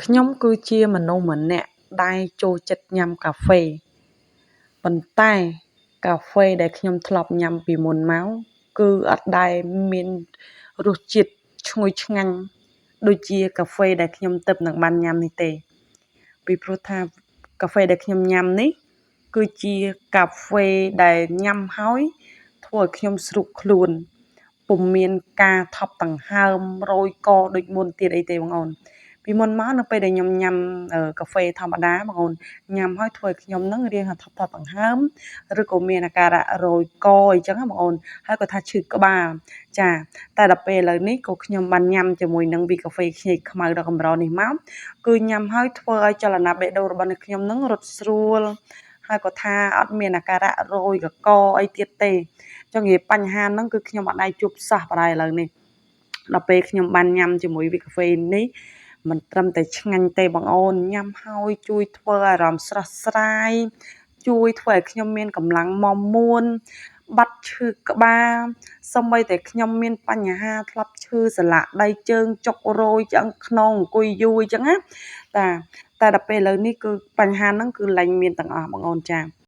ខ្ញុំគឺជាមនុស្សម្នាក់ដែលចូលចិត្តញ៉ាំកាហ្វេប៉ុន្តែកាហ្វេដែលខ្ញុំធ្លាប់ញ៉ាំពីមុនមកគឺអត់ដែលមានរសជាតិឈ្ងុយឆ្ងាញ់ដូចជាកាហ្វេដែលខ្ញុំទើបនឹងបានញ៉ាំនេះទេពីព្រោះថាកាហ្វេដែលខ្ញុំញ៉ាំនេះគឺជាកាហ្វេដែលញ៉ាំហើយធ្វើឲ្យខ្ញុំស្រួលខ្លួនពុំមានការថប់ដង្ហើមរោយកដូចមុនទៀតអីទេបងអូនពីមុនមកនៅពេលដែលខ្ញុំញ៉ាំកាហ្វេធម្មតាបងអូនញ៉ាំហើយធ្វើឲ្យខ្ញុំនឹងរាងថប់ដង្ហើមឬក៏មានអាការៈរោយកអីចឹងណាបងអូនហើយក៏ថាឈឺក្បាលចាតែដល់ពេលឥឡូវនេះក៏ខ្ញុំបានញ៉ាំជាមួយនឹងវីកាហ្វេខ្ញីខ្មៅដ៏កម្រនេះមកគឺញ៉ាំហើយធ្វើឲ្យចលនាបេះដូងរបស់ខ្ញុំនឹងរត់ស្រួលហើយក៏ថាអត់មានអាការៈរោយកកអីទៀតទេចង់និយាយបញ្ហាហ្នឹងគឺខ្ញុំអត់ដែលជួបសោះបណ្ដោយឥឡូវនេះដល់ពេលខ្ញុំបានញ៉ាំជាមួយវីកាហ្វេនេះមិនត្រឹមតែឆ្ងាញ់ទេបងអូនញ៉ាំហើយជួយធ្វើអារម្មណ៍ស្រស់ស្រាយជួយធ្វើឲ្យខ្ញុំមានកម្លាំងមាំមួនបាត់ឈឺក្បាលសូម្បីតែខ្ញុំមានបញ្ហាធ្លាប់ឈឺសន្លាក់ដៃជើងចុករោយឆ្អឹងខ្នងអង្គុយយូរអញ្ចឹងណាតែដល់ពេលឥឡូវនេះគឺបញ្ហាហ្នឹងគឺលែងមានទាំងអស់បងអូនចា